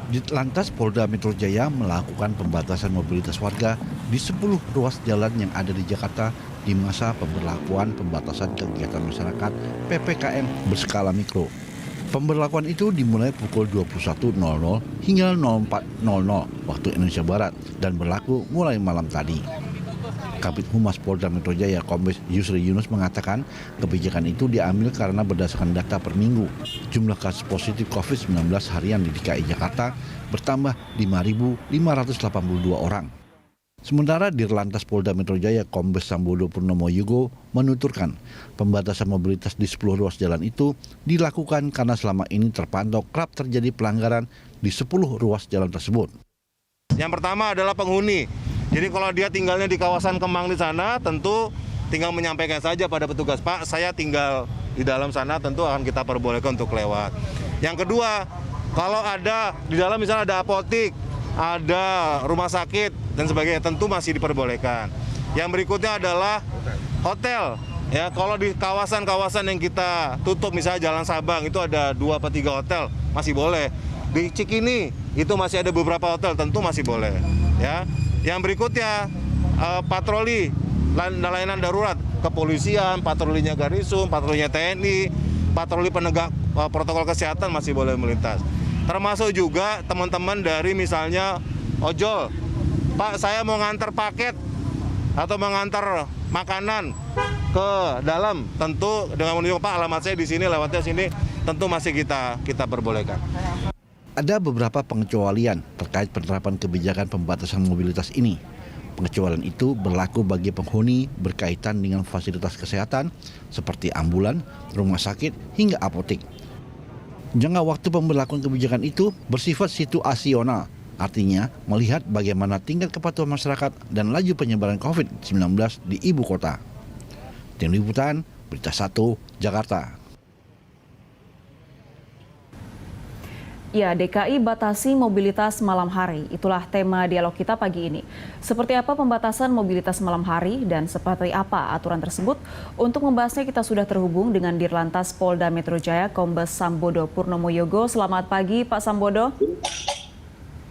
Ditlantas Polda Metro Jaya melakukan pembatasan mobilitas warga di 10 ruas jalan yang ada di Jakarta di masa pemberlakuan pembatasan kegiatan masyarakat PPKM berskala mikro. Pemberlakuan itu dimulai pukul 21.00 hingga 04.00 waktu Indonesia Barat dan berlaku mulai malam tadi. Kabid Humas Polda Metro Jaya Kombes Yusri Yunus mengatakan kebijakan itu diambil karena berdasarkan data per minggu, jumlah kasus positif COVID-19 harian di DKI Jakarta bertambah 5.582 orang. Sementara Dirlantas Polda Metro Jaya Kombes Sambodo Purnomo Yugo menuturkan pembatasan mobilitas di 10 ruas jalan itu dilakukan karena selama ini terpantau kerap terjadi pelanggaran di 10 ruas jalan tersebut. Yang pertama adalah penghuni. Jadi kalau dia tinggalnya di kawasan Kemang di sana, tentu tinggal menyampaikan saja pada petugas, Pak, saya tinggal di dalam sana, tentu akan kita perbolehkan untuk lewat. Yang kedua, kalau ada di dalam misalnya ada apotik, ada rumah sakit dan sebagainya, tentu masih diperbolehkan. Yang berikutnya adalah hotel. Ya, kalau di kawasan-kawasan yang kita tutup, misalnya Jalan Sabang itu ada 2 atau 3 hotel, masih boleh. Di Cikini itu masih ada beberapa hotel, tentu masih boleh. Ya. Yang berikutnya patroli layanan darurat, kepolisian, patrolinya Garisum, patrolinya TNI, patroli penegak protokol kesehatan masih boleh melintas. Termasuk juga teman-teman dari misalnya ojol, Pak, saya mau ngantar paket atau mengantar makanan ke dalam, tentu dengan menunjukkan, Pak, alamat saya di sini, lewatnya sini, tentu masih kita perbolehkan. Ada beberapa pengecualian terkait penerapan kebijakan pembatasan mobilitas ini. Pengecualian itu berlaku bagi penghuni berkaitan dengan fasilitas kesehatan seperti ambulan, rumah sakit, hingga apotik. Jangka waktu pemberlakuan kebijakan itu bersifat situasional, artinya melihat bagaimana tingkat kepatuhan masyarakat dan laju penyebaran COVID-19 di ibu kota. Tim Liputan, Berita 1, Jakarta. Ya, DKI batasi mobilitas malam hari. Itulah tema dialog kita pagi ini. Seperti apa pembatasan mobilitas malam hari dan seperti apa aturan tersebut? Untuk membahasnya kita sudah terhubung dengan Dirlantas Polda Metro Jaya Kombes Sambodo Purnomo Yogo. Selamat pagi Pak Sambodo.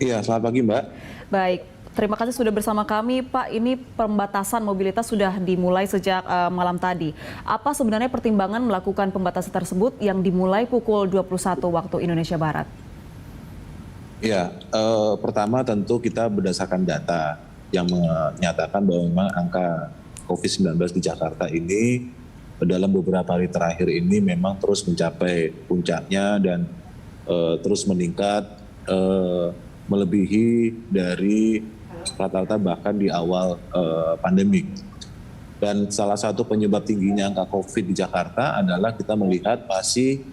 Iya, selamat pagi Mbak. Baik, terima kasih sudah bersama kami Pak. Ini pembatasan mobilitas sudah dimulai sejak malam tadi. Apa sebenarnya pertimbangan melakukan pembatasan tersebut yang dimulai pukul 21 waktu Indonesia Barat? Ya, pertama tentu kita berdasarkan data yang menyatakan bahwa memang angka COVID-19 di Jakarta ini dalam beberapa hari terakhir ini memang terus mencapai puncaknya dan terus meningkat melebihi dari rata-rata bahkan di awal pandemi. Dan salah satu penyebab tingginya angka COVID di Jakarta adalah kita melihat masih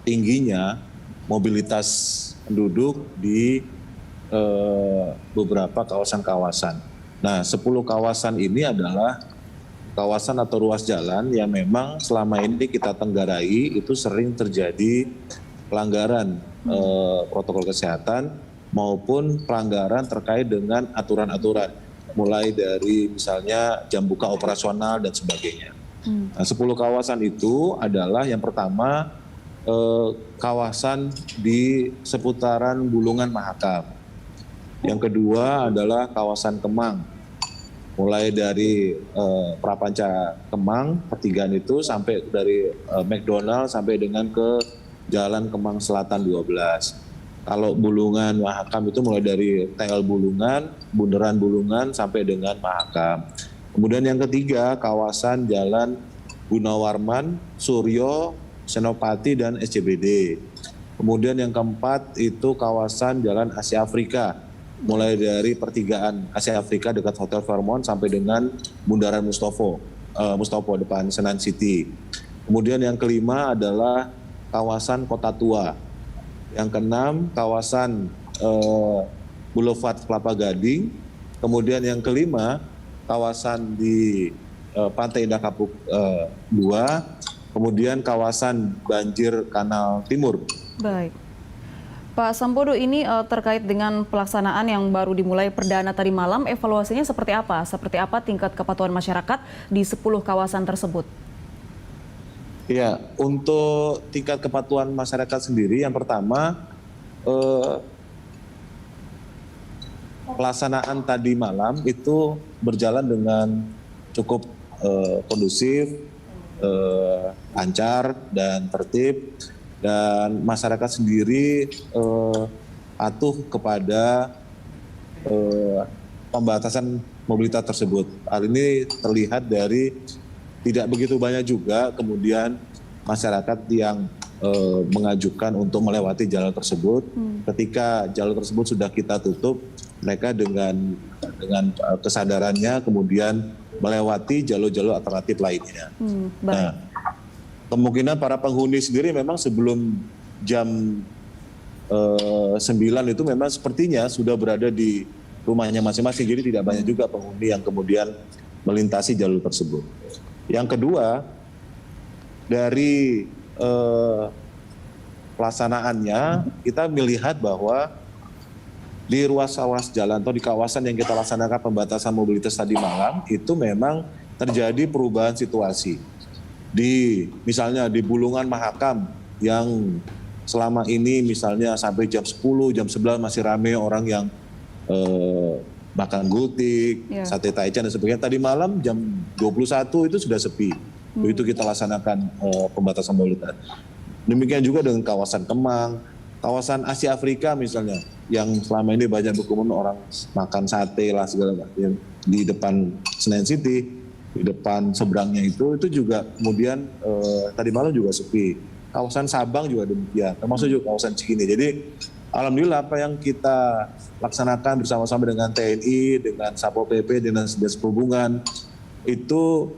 tingginya mobilitas penduduk di beberapa kawasan-kawasan. Nah, 10 kawasan ini adalah kawasan atau ruas jalan yang memang selama ini kita tenggarai itu sering terjadi pelanggaran protokol kesehatan maupun pelanggaran terkait dengan aturan-aturan, mulai dari misalnya jam buka operasional dan sebagainya. Nah, 10 kawasan itu adalah yang pertama kawasan di seputaran Bulungan Mahakam. Yang kedua adalah kawasan Kemang, mulai dari Prapanca Kemang, pertigaan itu sampai dari McDonald sampai dengan ke Jalan Kemang Selatan 12. Kalau Bulungan Mahakam itu mulai dari TL Bulungan, Bundaran Bulungan sampai dengan Mahakam. Kemudian yang ketiga kawasan Jalan Gunawarman, Suryo, Senopati dan SCBD. Kemudian yang keempat itu kawasan Jalan Asia Afrika, mulai dari pertigaan Asia Afrika dekat Hotel Fairmont sampai dengan Bundaran Mustopo depan Senan City. Kemudian yang kelima adalah kawasan Kota Tua. Yang keenam kawasan Boulevard Kelapa Gading. Kemudian yang kelima kawasan di Pantai Indah Kapuk 2. Kemudian kawasan banjir Kanal Timur. Baik. Pak Sambodo, ini terkait dengan pelaksanaan yang baru dimulai perdana tadi malam, evaluasinya seperti apa? Seperti apa tingkat kepatuhan masyarakat di 10 kawasan tersebut? Ya, untuk tingkat kepatuhan masyarakat sendiri, yang pertama eh, pelaksanaan tadi malam itu berjalan dengan cukup kondusif, lancar dan tertib, dan masyarakat sendiri patuh kepada pembatasan mobilitas tersebut. Hal ini terlihat dari tidak begitu banyak juga kemudian masyarakat yang mengajukan untuk melewati jalur tersebut. Ketika jalur tersebut sudah kita tutup, mereka dengan kesadarannya kemudian melewati jalur-jalur alternatif lainnya. Nah, kemungkinan para penghuni sendiri memang sebelum jam 9 itu memang sepertinya sudah berada di rumahnya masing-masing, jadi tidak banyak juga penghuni yang kemudian melintasi jalur tersebut. Yang kedua, dari pelaksanaannya kita melihat bahwa di ruas jalan atau di kawasan yang kita laksanakan pembatasan mobilitas tadi malam itu memang terjadi perubahan situasi. Misalnya di Bulungan Mahakam yang selama ini misalnya sampai jam 10, jam 11 masih ramai orang yang makan gultik, sate taichan dan sebagainya. Tadi malam jam 21 itu sudah sepi. Itu kita laksanakan pembatasan mobilitas. Demikian juga dengan kawasan Kemang, kawasan Asia Afrika misalnya, yang selama ini banyak berkerumun orang makan sate lah segala macam di depan Senen City, di depan seberangnya itu juga kemudian tadi malam juga sepi. Kawasan Sabang juga demikian, termasuk juga kawasan Cikini. Jadi alhamdulillah apa yang kita laksanakan bersama-sama dengan TNI, dengan Satpol PP, dengan Dinas Perhubungan itu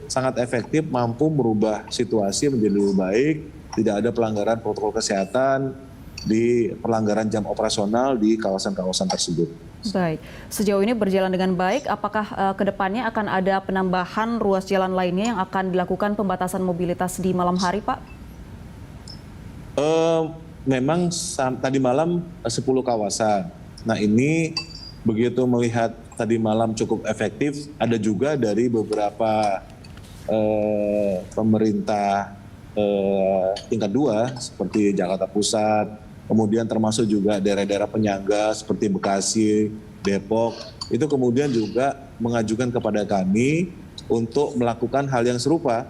sangat efektif, mampu merubah situasi menjadi lebih baik. Tidak ada pelanggaran protokol kesehatan di pelanggaran jam operasional di kawasan-kawasan tersebut. Baik, sejauh ini berjalan dengan baik. Apakah kedepannya akan ada penambahan ruas jalan lainnya yang akan dilakukan pembatasan mobilitas di malam hari, Pak? Memang tadi malam 10 kawasan. Nah ini begitu melihat tadi malam cukup efektif, ada juga dari beberapa pemerintah tingkat 2 seperti Jakarta Pusat, kemudian termasuk juga daerah-daerah penyangga seperti Bekasi, Depok, itu kemudian juga mengajukan kepada kami untuk melakukan hal yang serupa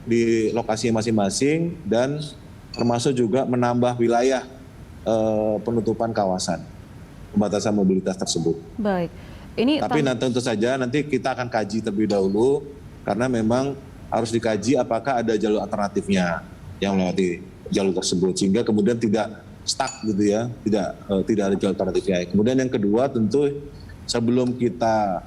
di lokasi masing-masing dan termasuk juga menambah wilayah penutupan kawasan pembatasan mobilitas tersebut. Baik. Tapi tentu saja nanti kita akan kaji terlebih dahulu karena memang harus dikaji apakah ada jalur alternatifnya yang melewati jalur tersebut sehingga kemudian tidak stuck gitu ya, tidak ada jalur alternatifnya. Kemudian yang kedua tentu sebelum kita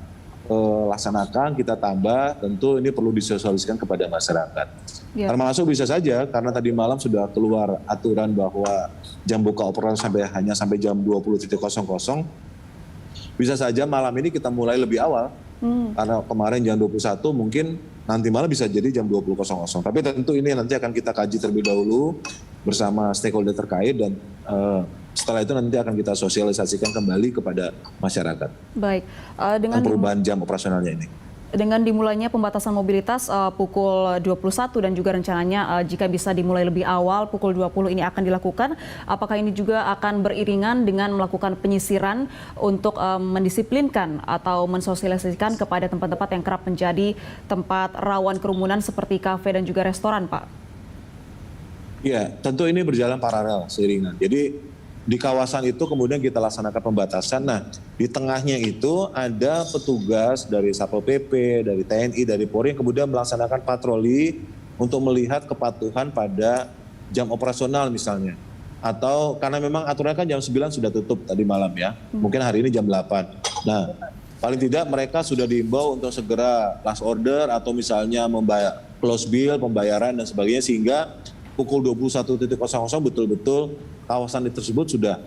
laksanakan, kita tambah, tentu ini perlu disosialisasikan kepada masyarakat. Ya. Termasuk bisa saja karena tadi malam sudah keluar aturan bahwa jam buka operasional hanya sampai jam 20.00. Bisa saja malam ini kita mulai lebih awal, karena kemarin jam 21 mungkin nanti malam bisa jadi jam 20.00. Tapi tentu ini nanti akan kita kaji terlebih dahulu bersama stakeholder terkait dan setelah itu nanti akan kita sosialisasikan kembali kepada masyarakat. Baik, dengan perubahan jam operasionalnya ini. Dengan dimulainya pembatasan mobilitas pukul 21 dan juga rencananya jika bisa dimulai lebih awal pukul 20 ini akan dilakukan, apakah ini juga akan beriringan dengan melakukan penyisiran untuk mendisiplinkan atau mensosialisasikan kepada tempat-tempat yang kerap menjadi tempat rawan kerumunan seperti kafe dan juga restoran, Pak? Ya, tentu ini berjalan paralel seiringan. Jadi di kawasan itu kemudian kita laksanakan pembatasan. Nah, di tengahnya itu ada petugas dari Satpol PP, dari TNI, dari Polri yang kemudian melaksanakan patroli untuk melihat kepatuhan pada jam operasional misalnya. Atau karena memang aturan kan jam 9 sudah tutup tadi malam ya. Mungkin hari ini jam 8. Nah, paling tidak mereka sudah diimbau untuk segera last order atau misalnya membayar close bill, pembayaran dan sebagainya sehingga pukul 21.00 betul-betul kawasan tersebut sudah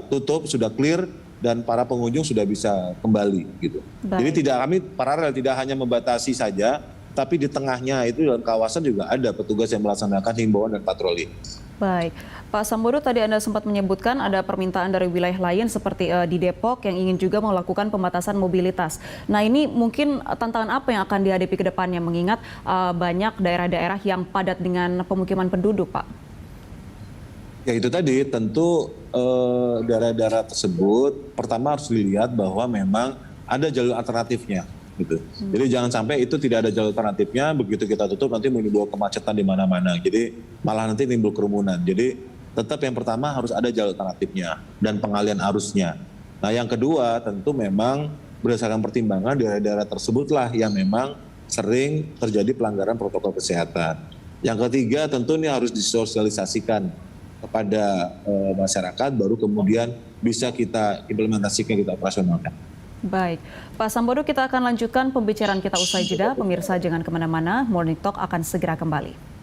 tutup, sudah clear dan para pengunjung sudah bisa kembali gitu. Baik. Jadi kami paralel tidak hanya membatasi saja, tapi di tengahnya itu dalam kawasan juga ada petugas yang melaksanakan himbauan dan patroli. Baik, Pak Sambodo, tadi Anda sempat menyebutkan ada permintaan dari wilayah lain seperti di Depok yang ingin juga melakukan pembatasan mobilitas. Nah, ini mungkin tantangan apa yang akan dihadapi ke depannya mengingat banyak daerah-daerah yang padat dengan pemukiman penduduk, Pak? Ya itu tadi, tentu daerah-daerah tersebut pertama harus dilihat bahwa memang ada jalur alternatifnya. Gitu. Jadi jangan sampai itu tidak ada jalur alternatifnya, begitu kita tutup nanti menimbulkan kemacetan di mana-mana. Jadi malah nanti timbul kerumunan. Jadi tetap yang pertama harus ada jalur alternatifnya dan pengalian arusnya. Nah yang kedua tentu memang berdasarkan pertimbangan daerah-daerah tersebutlah yang memang sering terjadi pelanggaran protokol kesehatan. Yang ketiga tentu ini harus disosialisasikan kepada masyarakat, baru kemudian bisa kita implementasikan, kita operasionalkan. Baik, Pak Sambodo, kita akan lanjutkan pembicaraan kita usai jeda. Pemirsa jangan kemana-mana, Morning Talk akan segera kembali.